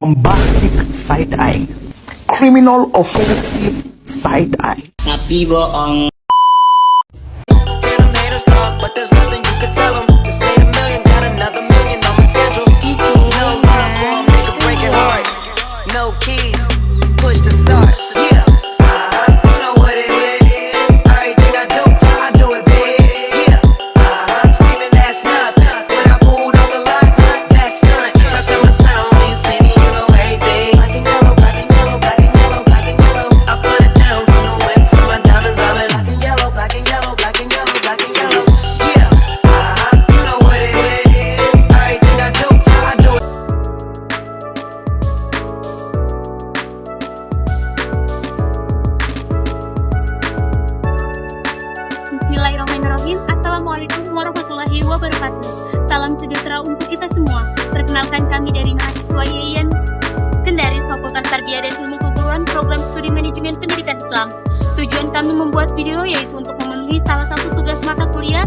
bombastic side-eye, criminal offensive side-eye. Tapi bohong. Haters talk, but there's nothing you can tell 'em. Just made a million, got another million on my schedule. No love for 'em, nigga breaking hearts. No keys, push to start. Yeah, you know what it is. Everything I do it big. Yeah, screaming that's not. When I pulled on the lot, that's not. Stuck in my town, you see me, you know everything. Black and yellow, black and yellow, black and yellow, black and yellow. I put it down from the whip to my diamonds. I'm in black and yellow, black and yellow, black and yellow, black and yellow. Yeah, you know what it is. Everything I do it. Bismillahirrahmanirrahim. Assalamualaikum warahmatullahi wabarakatuh. Salam sejahtera untuk kita semua. Perkenalkan kami dari mahasiswa YIN Kendari Fakultas Tarbiyah dan Ilmu Keguruan Program Studi Manajemen Pendidikan Islam. Tujuan kami membuat video yaitu untuk memenuhi salah satu tugas mata kuliah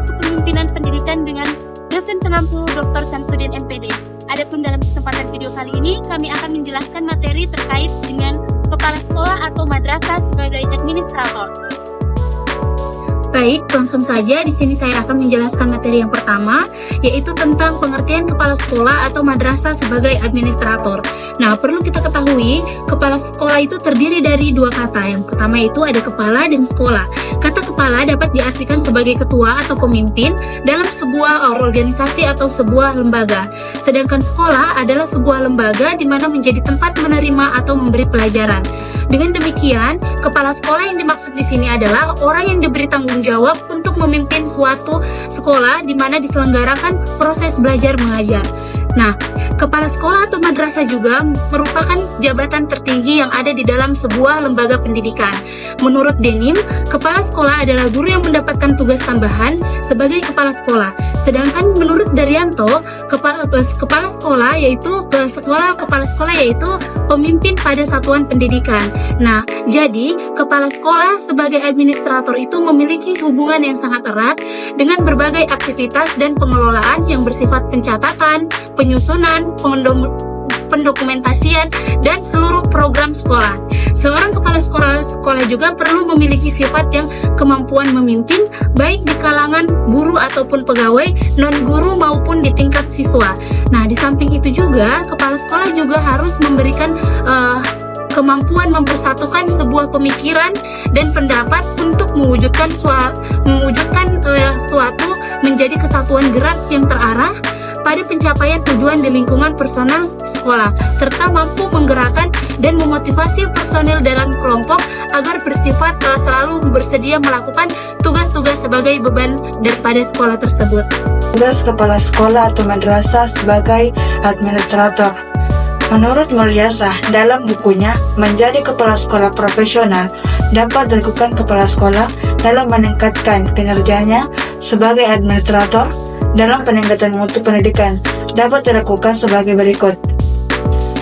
Kepemimpinan Pendidikan dengan dosen pengampu Dr. Syamsuddin MPD. Adapun dalam kesempatan video kali ini kami akan menjelaskan materi terkait dengan kepala sekolah atau madrasah sebagai administrator. Baik, langsung saja di sini saya akan menjelaskan materi yang pertama, yaitu tentang pengertian kepala sekolah atau madrasah sebagai administrator. Nah, perlu kita ketahui, kepala sekolah itu terdiri dari dua kata. Yang pertama itu ada kepala dan sekolah. Kata kepala dapat diartikan sebagai ketua atau pemimpin dalam sebuah organisasi atau sebuah lembaga. Sedangkan sekolah adalah sebuah lembaga di mana menjadi tempat menerima atau memberi pelajaran. Dengan demikian, kepala sekolah yang dimaksud di sini adalah orang yang diberi tanggung jawab untuk memimpin suatu sekolah di mana diselenggarakan proses belajar mengajar. Nah, kepala sekolah atau madrasah juga merupakan jabatan tertinggi yang ada di dalam sebuah lembaga pendidikan. Menurut Denim, kepala sekolah adalah guru yang mendapatkan tugas tambahan sebagai kepala sekolah. Sedangkan menurut Daryanto, kepala sekolah yaitu pemimpin pada satuan pendidikan. Nah, jadi kepala sekolah sebagai administrator itu memiliki hubungan yang sangat erat dengan berbagai aktivitas dan pengelolaan yang bersifat pencatatan, penyusunan, pendokumentasian, dan seluruh program sekolah. Seorang kepala sekolah juga perlu memiliki sifat yang kemampuan memimpin, baik di kalangan guru ataupun pegawai, non-guru maupun di tingkat siswa. Nah, di samping itu juga, kepala sekolah juga harus memberikan kemampuan mempersatukan sebuah pemikiran dan pendapat untuk mewujudkan suatu menjadi kesatuan gerak yang terarah pada pencapaian tujuan di lingkungan personal sekolah, serta mampu menggerakkan dan memotivasi personil dalam kelompok agar bersifat selalu bersedia melakukan tugas-tugas sebagai beban daripada sekolah tersebut. Tugas kepala sekolah atau madrasah sebagai administrator. Menurut Mulyasah, dalam bukunya, menjadi kepala sekolah profesional dapat dilakukan kepala sekolah dalam meningkatkan kinerjanya sebagai administrator. Dalam peningkatan mutu pendidikan dapat dilakukan sebagai berikut,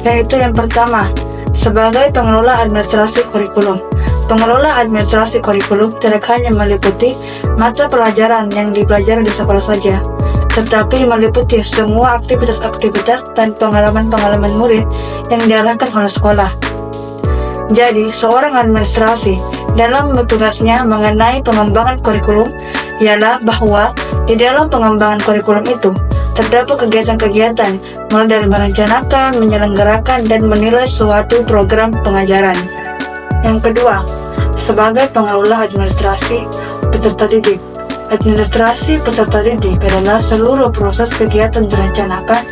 yaitu yang pertama, sebagai pengelola administrasi kurikulum. Pengelola administrasi kurikulum tidak hanya meliputi mata pelajaran yang dipelajari di sekolah saja, tetapi meliputi semua aktivitas-aktivitas dan pengalaman-pengalaman murid yang diarahkan oleh sekolah. Jadi, seorang administrasi dalam tugasnya mengenai pengembangan kurikulum ialah bahwa di dalam pengembangan kurikulum itu terdapat kegiatan-kegiatan mulai dari merencanakan, menyelenggarakan, dan menilai suatu program pengajaran. Yang kedua, sebagai pengelola administrasi peserta didik. Administrasi peserta didik adalah seluruh proses kegiatan direncanakan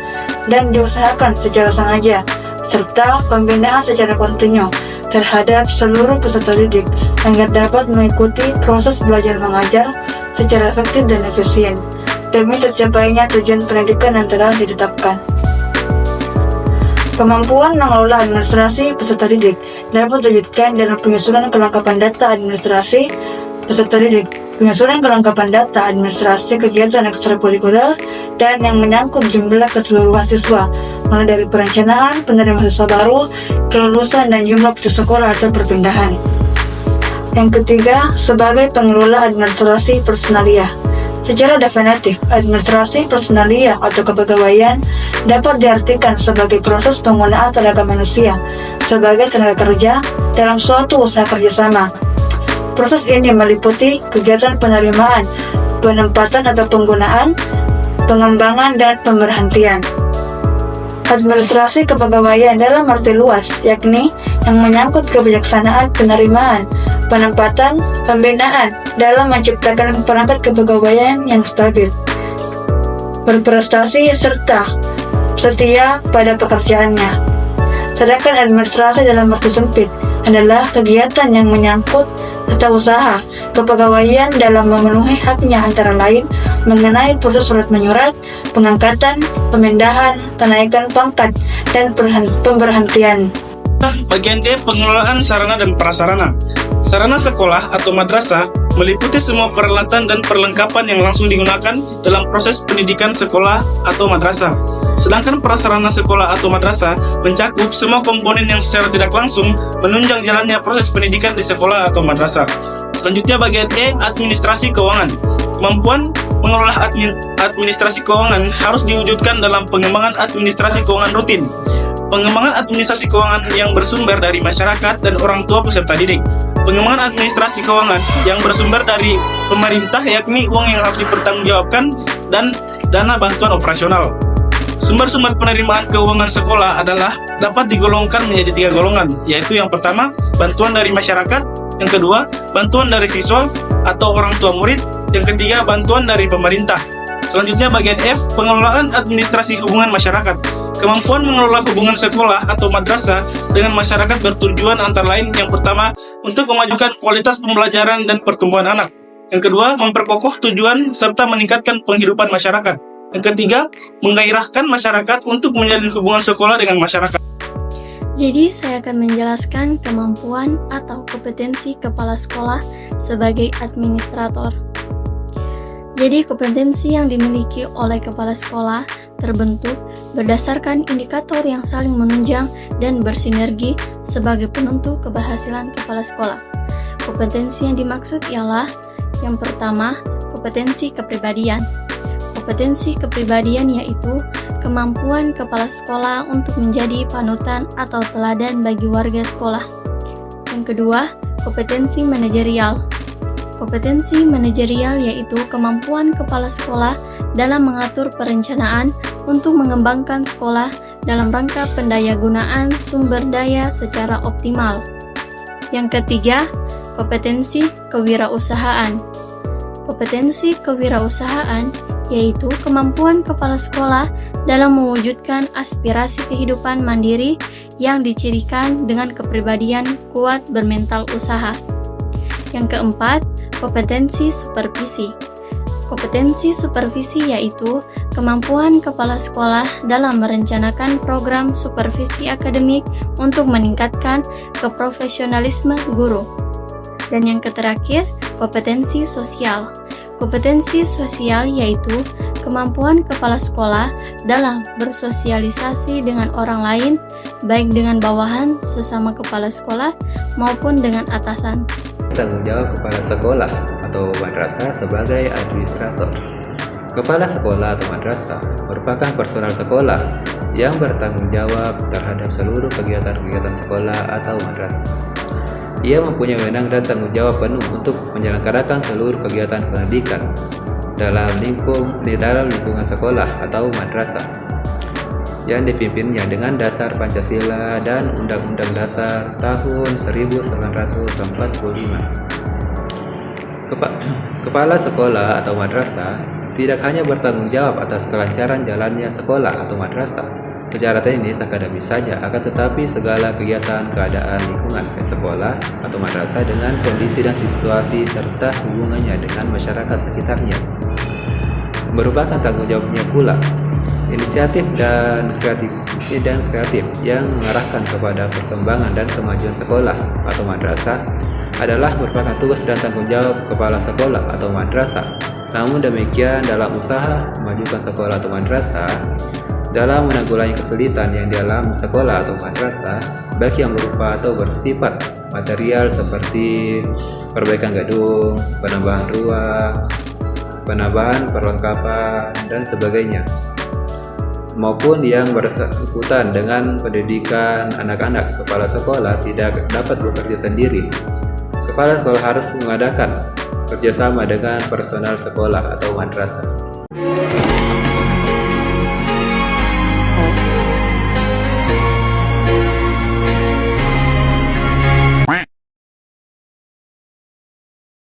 dan diusahakan secara sengaja, serta pembinaan secara kontinu terhadap seluruh peserta didik agar dapat mengikuti proses belajar mengajar secara efektif dan efisien demi tercapainya tujuan pendidikan yang telah ditetapkan. Kemampuan mengelola administrasi peserta didik dapat diwujudkan dalam penyusunan kelengkapan data administrasi peserta didik, penyusunan kelengkapan data administrasi kegiatan ekstrakurikuler dan yang menyangkut jumlah keseluruhan siswa, mulai dari perencanaan, penerimaan siswa baru, kelulusan, dan jumlah putus sekolah atau perpindahan. Yang ketiga, sebagai pengelola administrasi personalia. Secara definitif, administrasi personalia atau kepegawaian dapat diartikan sebagai proses penggunaan tenaga manusia sebagai tenaga kerja dalam suatu usaha kerjasama. Proses ini meliputi kegiatan penerimaan, penempatan atau penggunaan, pengembangan, dan pemberhentian. Administrasi kepegawaian dalam arti luas, yakni yang menyangkut kebijaksanaan penerimaan, penempatan, pembinaan dalam menciptakan perangkat kepegawaian yang stabil, berprestasi, serta setia pada pekerjaannya. Sedangkan administrasi dalam arti sempit adalah kegiatan yang menyangkut serta usaha kepegawaian dalam memenuhi haknya, antara lain mengenai proses surat menyurat, pengangkatan, pemindahan, kenaikan pangkat, dan pemberhentian. Bagian D, pengelolaan sarana dan prasarana. Sarana sekolah atau madrasah meliputi semua peralatan dan perlengkapan yang langsung digunakan dalam proses pendidikan sekolah atau madrasah. Sedangkan prasarana sekolah atau madrasah mencakup semua komponen yang secara tidak langsung menunjang jalannya proses pendidikan di sekolah atau madrasah. Selanjutnya bagian E, administrasi keuangan. Kemampuan mengelola administrasi keuangan harus diwujudkan dalam pengembangan administrasi keuangan rutin, pengembangan administrasi keuangan yang bersumber dari masyarakat dan orang tua peserta didik, pengembangan administrasi keuangan yang bersumber dari pemerintah, yakni uang yang harus dipertanggungjawabkan, dan dana bantuan operasional. Sumber-sumber penerimaan keuangan sekolah adalah dapat digolongkan menjadi 3 golongan, yaitu yang pertama, bantuan dari masyarakat, yang kedua, bantuan dari siswa atau orang tua murid, yang ketiga, bantuan dari pemerintah. Selanjutnya bagian F, pengelolaan administrasi hubungan masyarakat. Kemampuan mengelola hubungan sekolah atau madrasah dengan masyarakat bertujuan antara lain yang pertama, untuk memajukan kualitas pembelajaran dan pertumbuhan anak. Yang kedua, memperkokoh tujuan serta meningkatkan penghidupan masyarakat. Yang ketiga, menggairahkan masyarakat untuk menjalin hubungan sekolah dengan masyarakat. Jadi, saya akan menjelaskan kemampuan atau kompetensi kepala sekolah sebagai administrator. Jadi, kompetensi yang dimiliki oleh kepala sekolah terbentuk berdasarkan indikator yang saling menunjang dan bersinergi sebagai penentu keberhasilan kepala sekolah. Kompetensi yang dimaksud ialah yang pertama, kompetensi kepribadian. Kompetensi kepribadian yaitu kemampuan kepala sekolah untuk menjadi panutan atau teladan bagi warga sekolah. Yang kedua, kompetensi manajerial. Kompetensi manajerial yaitu kemampuan kepala sekolah dalam mengatur perencanaan untuk mengembangkan sekolah dalam rangka pendayagunaan sumber daya secara optimal. Yang ketiga, kompetensi kewirausahaan. Kompetensi kewirausahaan yaitu kemampuan kepala sekolah dalam mewujudkan aspirasi kehidupan mandiri yang dicirikan dengan kepribadian kuat bermental usaha. Yang keempat, kompetensi supervisi. Kompetensi supervisi yaitu kemampuan kepala sekolah dalam merencanakan program supervisi akademik untuk meningkatkan keprofesionalisme guru. Dan yang terakhir, kompetensi sosial. Kompetensi sosial yaitu kemampuan kepala sekolah dalam bersosialisasi dengan orang lain, baik dengan bawahan sesama kepala sekolah maupun dengan atasan. Tanggung jawab kepala sekolah atau madrasah sebagai administrator. Kepala sekolah atau madrasah merupakan personal sekolah yang bertanggung jawab terhadap seluruh kegiatan-kegiatan sekolah atau madrasah. Ia mempunyai wewenang dan tanggung jawab penuh untuk menyelenggarakan seluruh kegiatan pendidikan dalam lingkungan sekolah atau madrasah yang dipimpinnya dengan dasar Pancasila dan Undang-Undang Dasar tahun 1945. Kepala sekolah atau madrasah tidak hanya bertanggung jawab atas kelancaran jalannya sekolah atau madrasah secara teknis akademis saja, akan tetapi segala kegiatan keadaan lingkungan sekolah atau madrasah dengan kondisi dan situasi serta hubungannya dengan masyarakat sekitarnya merupakan tanggung jawabnya pula. Inisiatif dan kreatif yang mengarahkan kepada perkembangan dan kemajuan sekolah atau madrasah adalah merupakan tugas dan tanggung jawab kepala sekolah atau madrasah. Namun demikian, dalam usaha memajukan sekolah atau madrasah, dalam menanggulangi kesulitan yang dialami sekolah atau madrasah, baik yang berupa atau bersifat material seperti perbaikan gedung, penambahan ruang, penambahan, perlengkapan, dan sebagainya, maupun yang bersangkutan dengan pendidikan anak-anak, kepala sekolah tidak dapat bekerja sendiri. Kepala sekolah harus mengadakan kerjasama dengan personal sekolah atau madrasah.